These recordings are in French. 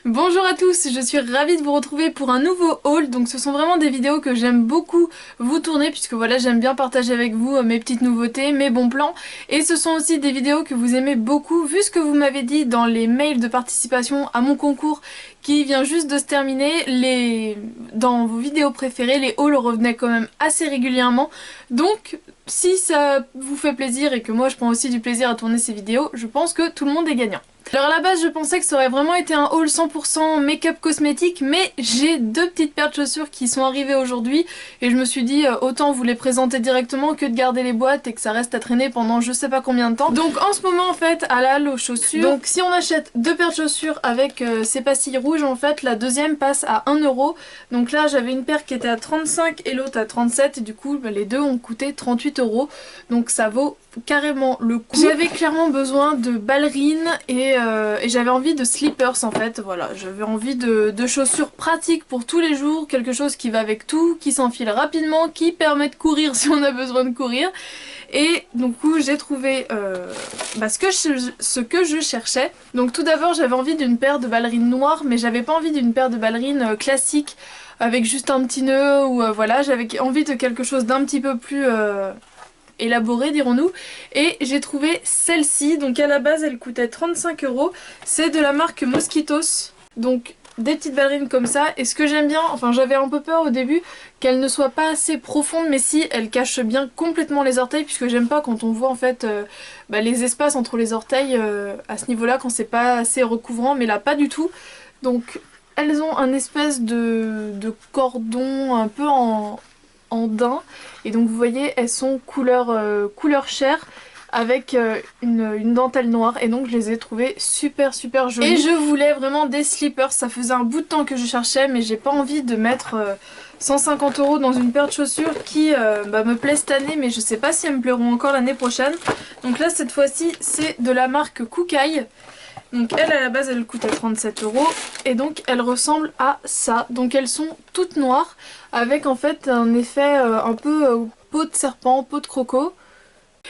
Bonjour à tous, je suis ravie de vous retrouver pour un nouveau haul. Donc ce sont vraiment des vidéos que j'aime beaucoup vous tourner puisque voilà, j'aime bien partager avec vous mes petites nouveautés, mes bons plans. Et ce sont aussi des vidéos que vous aimez beaucoup vu ce que vous m'avez dit dans les mails de participation à mon concours qui vient juste de se terminer. Dans vos vidéos préférées, les hauls revenaient quand même assez régulièrement. Donc si ça vous fait plaisir et que moi je prends aussi du plaisir à tourner ces vidéos, je pense que tout le monde est gagnant. Alors à la base je pensais que ça aurait vraiment été un haul 100% make-up cosmétique, mais j'ai deux petites paires de chaussures qui sont arrivées aujourd'hui et je me suis dit autant vous les présenter directement que de garder les boîtes et que ça reste à traîner pendant je sais pas combien de temps. Donc en ce moment en fait à la halle aux chaussures, donc si on achète deux paires de chaussures avec ces pastilles rouges, en fait la deuxième passe à 1 euro. Donc là j'avais une paire qui était à 35 et l'autre à 37 et du coup les deux ont coûté 38 euros, donc ça vaut carrément le coup. J'avais clairement besoin de ballerines et j'avais envie de slippers en fait, voilà, j'avais envie de chaussures pratiques pour tous les jours, quelque chose qui va avec tout, qui s'enfile rapidement, qui permet de courir si on a besoin de courir. Et du coup j'ai trouvé ce que je cherchais. Donc tout d'abord j'avais envie d'une paire de ballerines noires, mais j'avais pas envie d'une paire de ballerines classiques avec juste un petit nœud ou voilà, j'avais envie de quelque chose d'un petit peu plus élaborée dirons-nous, et j'ai trouvé celle-ci. Donc à la base elle coûtait 35 euros, c'est de la marque Mosquitos, donc des petites ballerines comme ça. Et ce que j'aime bien, enfin j'avais un peu peur au début qu'elle ne soit pas assez profonde, mais si, elle cache bien complètement les orteils, puisque j'aime pas quand on voit en fait les espaces entre les orteils à ce niveau là quand c'est pas assez recouvrant, mais là pas du tout. Donc elles ont un espèce de cordon un peu en daim, et donc vous voyez elles sont couleur chair avec une dentelle noire, et donc je les ai trouvées super jolies. Et je voulais vraiment des slippers, ça faisait un bout de temps que je cherchais, mais j'ai pas envie de mettre 150 euros dans une paire de chaussures qui me plaît cette année, mais je sais pas si elles me plairont encore l'année prochaine. Donc là cette fois-ci c'est de la marque Kookaï. Donc elle à la base elle coûtait 37 euros et donc elles ressemblent à ça. Donc elles sont toutes noires avec en fait un effet un peu peau de serpent, peau de croco.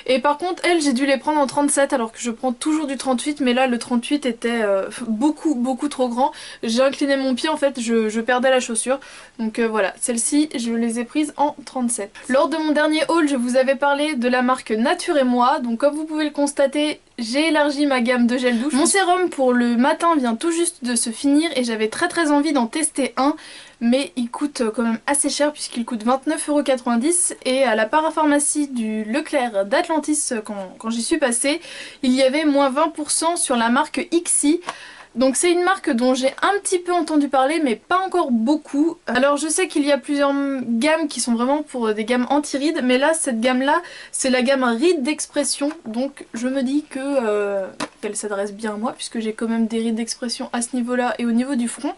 Et par contre elles j'ai dû les prendre en 37 alors que je prends toujours du 38, mais là le 38 était beaucoup trop grand. J'ai incliné mon pied en fait, je perdais la chaussure. Donc voilà, celles-ci je les ai prises en 37. Lors de mon dernier haul je vous avais parlé de la marque Nature et Moi, donc comme vous pouvez le constater j'ai élargi ma gamme de gel douche. Mon sérum pour le matin vient tout juste de se finir et j'avais très envie d'en tester un, mais il coûte quand même assez cher puisqu'il coûte 29,90 € et à la parapharmacie du Leclerc d'Atlantis quand j'y suis passée, il y avait moins 20% sur la marque Ixi. Donc c'est une marque dont j'ai un petit peu entendu parler mais pas encore beaucoup. Alors je sais qu'il y a plusieurs gammes qui sont vraiment pour des gammes anti-rides, mais là cette gamme là c'est la gamme rides d'expression, donc je me dis que qu'elle s'adresse bien à moi puisque j'ai quand même des rides d'expression à ce niveau là et au niveau du front.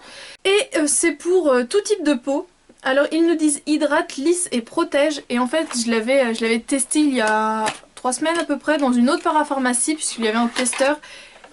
Et c'est pour tout type de peau. Alors ils nous disent hydrate, lisse et protège, et en fait je l'avais testé il y a 3 semaines à peu près dans une autre parapharmacie puisqu'il y avait un testeur.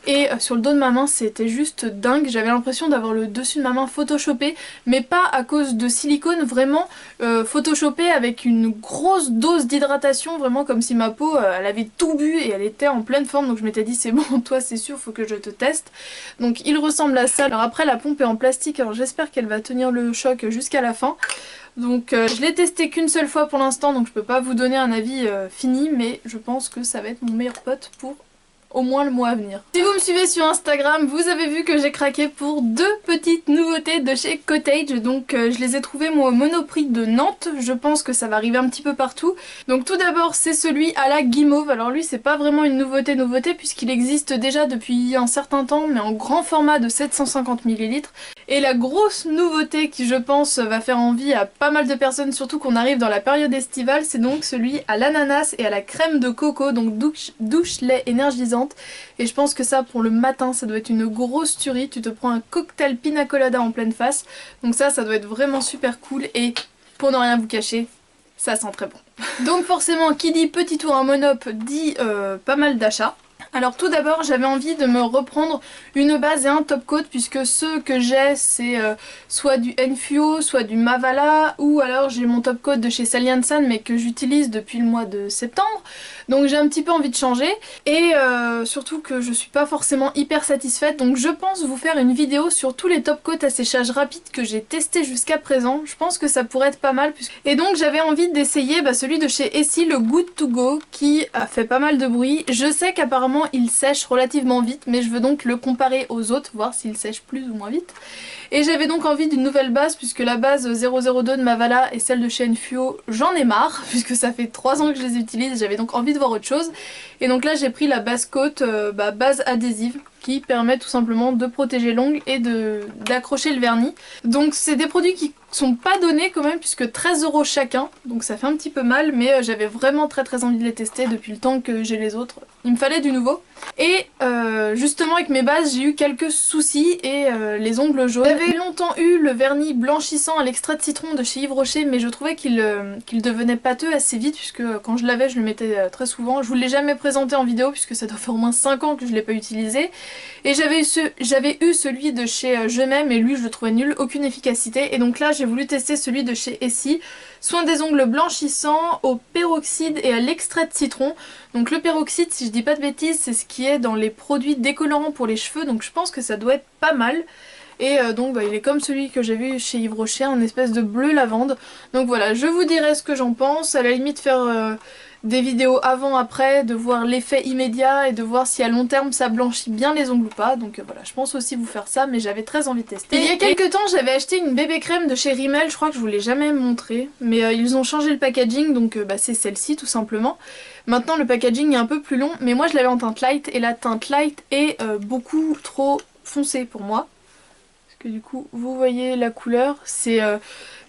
Et sur le dos de ma main c'était juste dingue, j'avais l'impression d'avoir le dessus de ma main photoshopé, mais pas à cause de silicone, vraiment photoshopé avec une grosse dose d'hydratation, vraiment comme si ma peau elle avait tout bu et elle était en pleine forme. Donc je m'étais dit c'est bon, toi c'est sûr, faut que je te teste. Donc il ressemble à ça. Alors après la pompe est en plastique, alors j'espère qu'elle va tenir le choc jusqu'à la fin. Donc je l'ai testé qu'une seule fois pour l'instant, donc je peux pas vous donner un avis fini, mais je pense que ça va être mon meilleur pote pour au moins le mois à venir. Si vous me suivez sur Instagram, vous avez vu que j'ai craqué pour deux petites nouveautés de chez Cottage. Donc je les ai trouvées moi au Monoprix de Nantes. Je pense que ça va arriver un petit peu partout. Donc tout d'abord c'est celui à la guimauve. Alors lui c'est pas vraiment une nouveauté puisqu'il existe déjà depuis un certain temps, mais en grand format de 750 ml. Et la grosse nouveauté qui je pense va faire envie à pas mal de personnes, surtout qu'on arrive dans la période estivale, c'est donc celui à l'ananas et à la crème de coco, donc douche lait énergisante. Et je pense que ça pour le matin ça doit être une grosse tuerie, tu te prends un cocktail pina colada en pleine face, donc ça doit être vraiment super cool, et pour ne rien vous cacher, ça sent très bon. Donc forcément qui dit petit tour en monop dit pas mal d'achats. Alors tout d'abord j'avais envie de me reprendre une base et un top coat puisque ceux que j'ai c'est soit du Enfio, soit du Mavala ou alors j'ai mon top coat de chez Sally Hansen mais que j'utilise depuis le mois de septembre. Donc j'ai un petit peu envie de changer et surtout que je suis pas forcément hyper satisfaite, donc je pense vous faire une vidéo sur tous les top coats à séchage rapide que j'ai testé jusqu'à présent. Je pense que ça pourrait être pas mal et donc j'avais envie d'essayer celui de chez Essie, le Good To Go, qui a fait pas mal de bruit. Je sais qu'apparemment il sèche relativement vite mais je veux donc le comparer aux autres, voir s'il sèche plus ou moins vite. Et j'avais donc envie d'une nouvelle base puisque la base 002 de Mavala et celle de chez Enfio, j'en ai marre puisque ça fait 3 ans que je les utilise, j'avais donc envie de voir autre chose. Et donc là j'ai pris la base coat, base adhésive, qui permet tout simplement de protéger l'ongle et d'accrocher le vernis. Donc c'est des produits qui sont pas donnés quand même puisque 13 € chacun, donc ça fait un petit peu mal, mais j'avais vraiment très envie de les tester depuis le temps que j'ai les autres. Il me fallait du nouveau. Et justement avec mes bases j'ai eu quelques soucis et les ongles jaunes. J'avais longtemps eu le vernis blanchissant à l'extrait de citron de chez Yves Rocher mais je trouvais qu'il devenait pâteux assez vite puisque quand je l'avais je le mettais très souvent. Je vous l'ai jamais présenté en vidéo puisque ça doit faire au moins 5 ans que je l'ai pas utilisé. Et j'avais eu celui de chez Je m'aime et lui je le trouvais nul, aucune efficacité. Et donc là j'ai voulu tester celui de chez Essie. Soin des ongles blanchissants au peroxyde et à l'extrait de citron. Donc le peroxyde, si je dis pas de bêtises, c'est ce qui est dans les produits décolorants pour les cheveux. Donc je pense que ça doit être pas mal. Et donc il est comme celui que j'ai vu chez Yves Rocher, un espèce de bleu lavande. Donc voilà, je vous dirai ce que j'en pense. À la limite faire des vidéos avant-après, de voir l'effet immédiat et de voir si à long terme ça blanchit bien les ongles ou pas. Donc voilà, je pense aussi vous faire ça, mais j'avais très envie de tester. Il y a quelques temps j'avais acheté une bébé crème de chez Rimmel, je crois que je vous l'ai jamais montré. Mais ils ont changé le packaging, donc c'est celle-ci tout simplement. Maintenant le packaging est un peu plus long, mais moi je l'avais en teinte light et la teinte light est beaucoup trop foncée pour moi. Que du coup vous voyez la couleur, c'est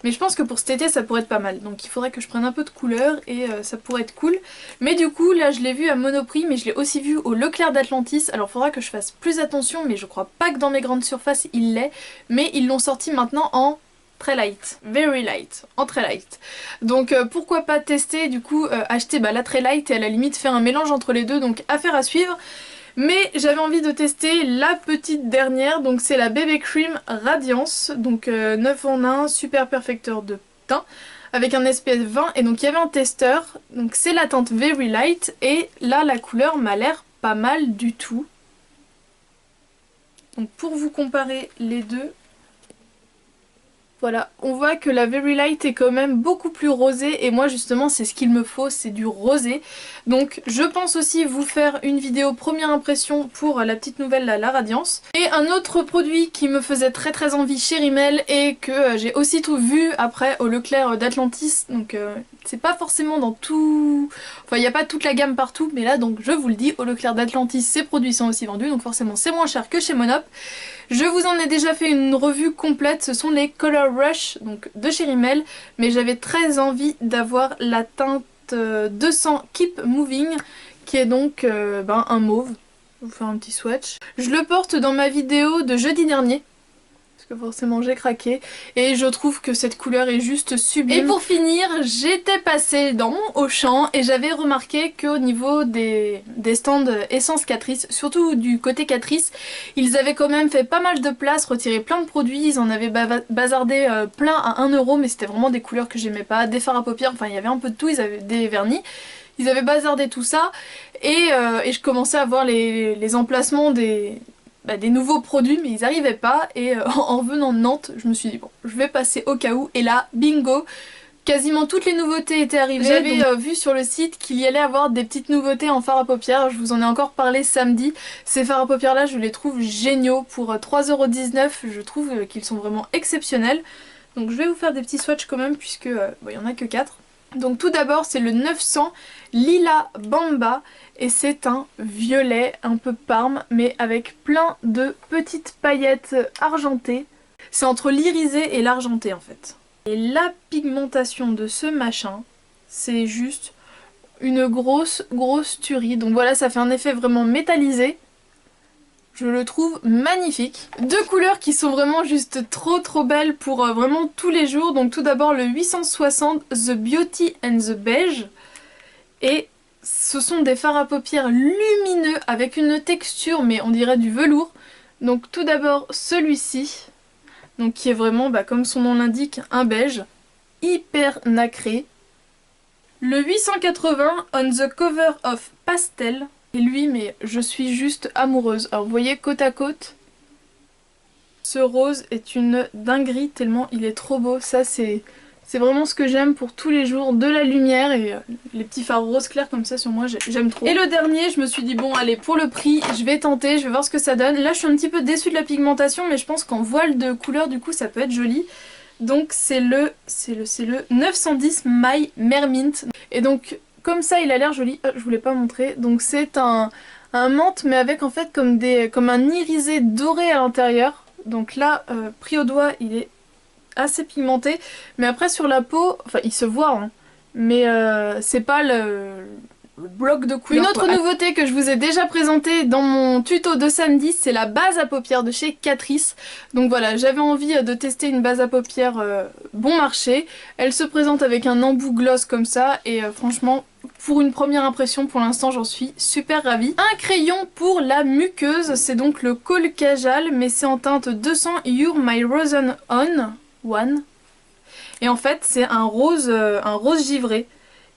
mais je pense que pour cet été ça pourrait être pas mal, donc il faudrait que je prenne un peu de couleur et ça pourrait être cool. Mais du coup là je l'ai vu à Monoprix mais je l'ai aussi vu au Leclerc d'Atlantis, alors il faudra que je fasse plus attention mais je crois pas que dans mes grandes surfaces il l'est, mais ils l'ont sorti maintenant en très light, very light, en très light. Donc pourquoi pas tester du coup, acheter la très light et à la limite faire un mélange entre les deux, donc affaire à suivre. Mais j'avais envie de tester la petite dernière, donc c'est la BB Cream Radiance, donc 9 en 1, super perfecteur de teint, avec un SPF 20, et donc il y avait un testeur, donc c'est la teinte Very Light, et là la couleur m'a l'air pas mal du tout. Donc pour vous comparer les deux, voilà, on voit que la Very Light est quand même beaucoup plus rosée et moi justement c'est ce qu'il me faut, c'est du rosé. Donc je pense aussi vous faire une vidéo première impression pour la petite nouvelle la Radiance. Et un autre produit qui me faisait très envie chez Rimmel et que j'ai aussi tout vu après au Leclerc d'Atlantis. Donc c'est pas forcément dans tout... Enfin il n'y a pas toute la gamme partout mais là donc je vous le dis, au Leclerc d'Atlantis ces produits sont aussi vendus donc forcément c'est moins cher que chez Monop. Je vous en ai déjà fait une revue complète, ce sont les Color Rush donc de chez Rimmel, mais j'avais très envie d'avoir la teinte 200 Keep Moving qui est donc un mauve. Je vais vous faire un petit swatch. Je le porte dans ma vidéo de jeudi dernier. Parce que forcément j'ai craqué et je trouve que cette couleur est juste sublime. Et pour finir, j'étais passée dans mon Auchan et j'avais remarqué qu'au niveau des stands Essence Catrice, surtout du côté Catrice, ils avaient quand même fait pas mal de place, retiré plein de produits, ils en avaient bazardé plein à 1 € mais c'était vraiment des couleurs que j'aimais pas, des fards à paupières, enfin il y avait un peu de tout, ils avaient des vernis. Ils avaient bazardé tout ça et je commençais à voir les emplacements des nouveaux produits mais ils arrivaient pas et en revenant de Nantes je me suis dit bon je vais passer au cas où et là bingo, quasiment toutes les nouveautés étaient arrivées. J'avais vu sur le site qu'il y allait avoir des petites nouveautés en fard à paupières, je vous en ai encore parlé samedi. Ces fards à paupières là je les trouve géniaux pour 3,19 €, je trouve qu'ils sont vraiment exceptionnels. Donc je vais vous faire des petits swatchs quand même puisque il y en a que 4. Donc tout d'abord c'est le 900 Lila Bamba et c'est un violet un peu parme mais avec plein de petites paillettes argentées. C'est entre l'irisé et l'argenté en fait. Et la pigmentation de ce machin, c'est juste une grosse tuerie. Donc voilà, ça fait un effet vraiment métallisé. Je le trouve magnifique. Deux couleurs qui sont vraiment juste trop belles pour vraiment tous les jours. Donc tout d'abord le 860 The Beauty and the Beige. Et ce sont des fards à paupières lumineux avec une texture mais on dirait du velours. Donc tout d'abord celui-ci, donc qui est vraiment comme son nom l'indique un beige, hyper nacré. Le 880 On the Cover of Pastel. Et lui mais je suis juste amoureuse. Alors vous voyez côte à côte, ce rose est une dinguerie tellement il est trop beau. Ça c'est vraiment ce que j'aime pour tous les jours, de la lumière et les petits fards rose clair comme ça sur moi, j'aime trop. Et le dernier, je me suis dit bon allez pour le prix, je vais tenter, je vais voir ce que ça donne. Là je suis un petit peu déçue de la pigmentation mais je pense qu'en voile de couleur du coup ça peut être joli. Donc c'est le 910 My Mermint. Et donc comme ça il a l'air joli, je voulais pas montrer. Donc c'est un menthe mais avec en fait comme un irisé doré à l'intérieur. Donc là pris au doigt il est assez pigmenté, mais après sur la peau, enfin il se voit, hein, mais c'est pas le bloc de couleur. Une autre nouveauté que je vous ai déjà présentée dans mon tuto de samedi, c'est la base à paupières de chez Catrice. Donc voilà, j'avais envie de tester une base à paupières bon marché. Elle se présente avec un embout gloss comme ça, et franchement, pour une première impression, pour l'instant j'en suis super ravie. Un crayon pour la muqueuse, c'est donc le Kohl Kajal, mais c'est en teinte 200 You're My Rosen One. Et en fait c'est un rose givré.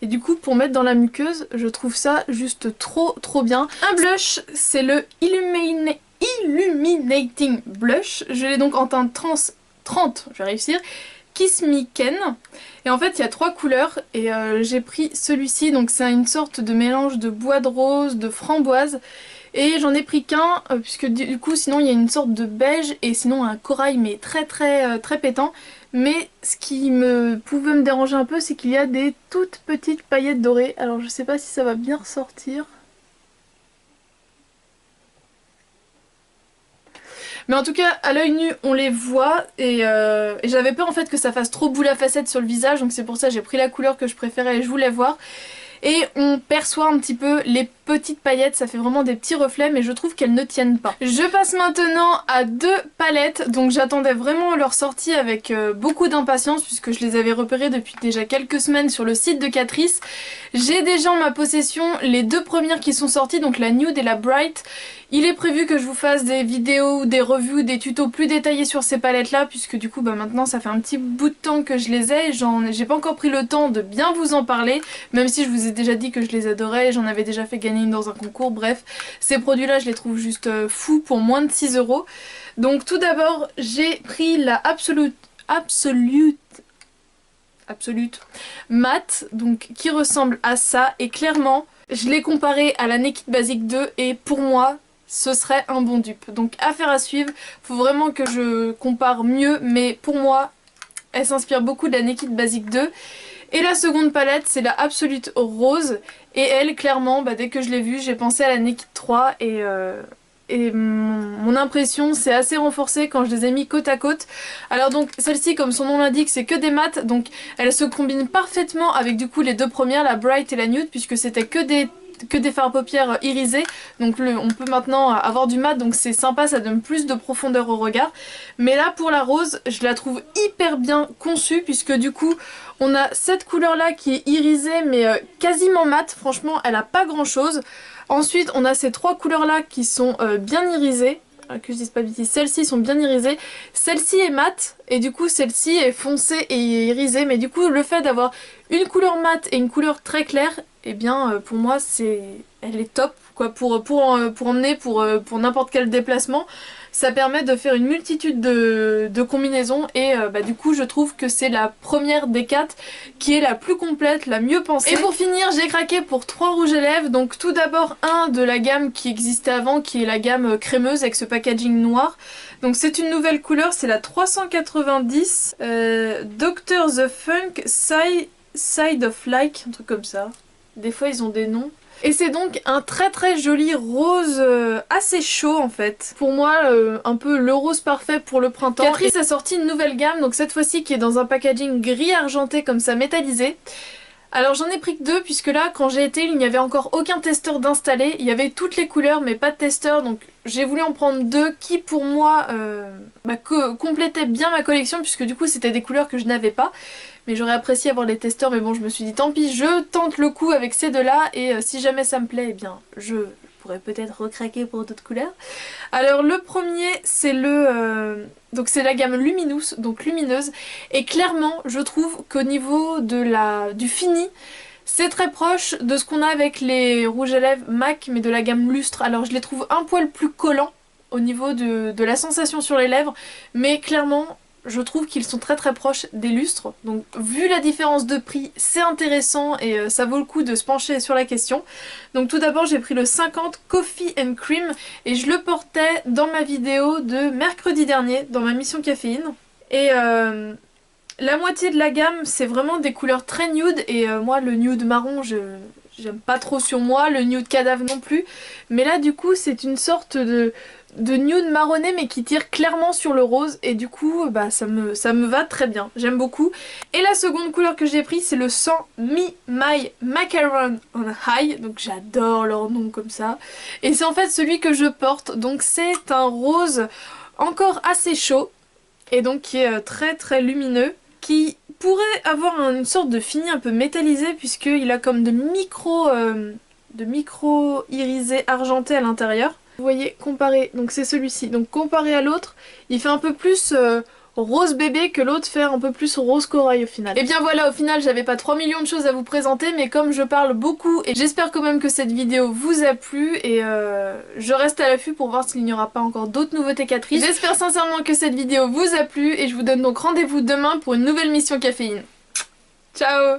Et du coup pour mettre dans la muqueuse, je trouve ça juste trop bien. Un blush, c'est le Illuminating Blush. Je l'ai donc en teinte 30, je vais réussir. Kiss Me Ken. Et en fait il y a 3 couleurs et j'ai pris celui-ci. Donc c'est une sorte de mélange de bois de rose, de framboise. Et j'en ai pris qu'un puisque du coup sinon il y a une sorte de beige et sinon un corail mais très pétant. Mais ce qui pouvait me déranger un peu c'est qu'il y a des toutes petites paillettes dorées. Alors je sais pas si ça va bien ressortir. Mais en tout cas à l'œil nu on les voit et j'avais peur en fait que ça fasse trop boule à facettes sur le visage. Donc c'est pour ça que j'ai pris la couleur que je préférais et je voulais voir. Et on perçoit un petit peu les petites paillettes, ça fait vraiment des petits reflets mais je trouve qu'elles ne tiennent pas. Je passe maintenant à 2 palettes, donc j'attendais vraiment leur sortie avec beaucoup d'impatience puisque je les avais repérées depuis déjà quelques semaines sur le site de Catrice. J'ai déjà en ma possession les 2 premières qui sont sorties, donc la Nude et la Bright. Il est prévu que je vous fasse des vidéos, des revues, des tutos plus détaillés sur ces palettes là puisque du coup maintenant ça fait un petit bout de temps que je les ai. J'ai pas encore pris le temps de bien vous en parler, même si je vous ai déjà dit que je les adorais, j'en avais déjà fait gagner une dans un concours. Bref, ces produits là je les trouve juste fous pour moins de 6 €. Donc tout d'abord j'ai pris la Absolute Matte, donc qui ressemble à ça, et clairement je l'ai comparé à la Naked Basic 2 et pour moi ce serait un bon dupe. Donc affaire à suivre, faut vraiment que je compare mieux, mais pour moi elle s'inspire beaucoup de la Naked Basic 2. Et la seconde palette c'est la Absolute Rose et elle clairement dès que je l'ai vue j'ai pensé à la Naked 3 et mon impression s'est assez renforcée quand je les ai mis côte à côte. Alors donc celle-ci comme son nom l'indique c'est que des mats, donc elle se combine parfaitement avec du coup les 2 premières, la Bright et la Nude, puisque c'était que des fards à paupières irisés. Donc on peut maintenant avoir du mat, donc c'est sympa, ça donne plus de profondeur au regard. Mais là pour la rose je la trouve hyper bien conçue puisque du coup on a cette couleur là qui est irisée mais quasiment mate, franchement elle a pas grand chose. Ensuite on a ces 3 couleurs là qui sont bien irisées, que je dise pas de bêtises, celles-ci sont bien irisées, celle-ci est mate et du coup celle-ci est foncée et irisée, mais du coup le fait d'avoir une couleur mate et une couleur très claire, et bien pour moi elle est top quoi, pour emmener pour n'importe quel déplacement. Ça permet de faire une multitude de combinaisons et du coup je trouve que c'est la première des 4 qui est la plus complète, la mieux pensée. Et pour finir j'ai craqué pour 3 rouges à lèvres, donc tout d'abord un de la gamme qui existait avant qui est la gamme crémeuse avec ce packaging noir. Donc c'est une nouvelle couleur, c'est la 390 Dr. The Funk Side of Like, un truc comme ça. Des fois ils ont des noms. Et c'est donc un très joli rose assez chaud en fait. Pour moi un peu le rose parfait pour le printemps. Catrice a sorti une nouvelle gamme, donc cette fois-ci qui est dans un packaging gris argenté comme ça métallisé. Alors j'en ai pris que 2 puisque là quand j'ai été il n'y avait encore aucun testeur d'installer. Il y avait toutes les couleurs mais pas de testeur, donc j'ai voulu en prendre 2 qui pour moi complétaient bien ma collection puisque du coup c'était des couleurs que je n'avais pas. mais j'aurais apprécié avoir les testeurs, mais bon je me suis dit tant pis, je tente le coup avec ces deux là et si jamais ça me plaît, eh bien je pourrais peut-être recraquer pour d'autres couleurs. Alors le premier c'est donc c'est la gamme Luminous, donc lumineuse, et clairement je trouve qu'au niveau du fini, c'est très proche de ce qu'on a avec les rouges à lèvres MAC mais de la gamme Lustre. Alors je les trouve un poil plus collants au niveau de la sensation sur les lèvres, mais clairement je trouve qu'ils sont très très proches des lustres. Donc vu la différence de prix, c'est intéressant et ça vaut le coup de se pencher sur la question. Donc tout d'abord j'ai pris le 50 Coffee and Cream et je le portais dans ma vidéo de mercredi dernier, dans ma mission caféine. Et la moitié de la gamme c'est vraiment des couleurs très nude et moi le nude marron j'aime pas trop sur moi, le nude cadavre non plus. Mais là du coup c'est une sorte de nude marronné mais qui tire clairement sur le rose et du coup bah ça me va très bien, j'aime beaucoup. Et la seconde couleur que j'ai pris c'est le 100 Me My Macaron on High, donc j'adore leur nom comme ça. Et c'est en fait celui que je porte, donc c'est un rose encore assez chaud et donc qui est très très lumineux, qui pourrait avoir une sorte de fini un peu métallisé puisqu'il a comme de micro irisés argentés à l'intérieur. Vous voyez, comparé, donc c'est celui-ci, donc comparé à l'autre, il fait un peu plus rose bébé que l'autre fait un peu plus rose corail au final. Et bien voilà, au final j'avais pas 3 millions de choses à vous présenter, mais comme je parle beaucoup, et j'espère quand même que cette vidéo vous a plu, et je reste à l'affût pour voir s'il n'y aura pas encore d'autres nouveautés Catrice. J'espère sincèrement que cette vidéo vous a plu, et je vous donne donc rendez-vous demain pour une nouvelle mission caféine. Ciao!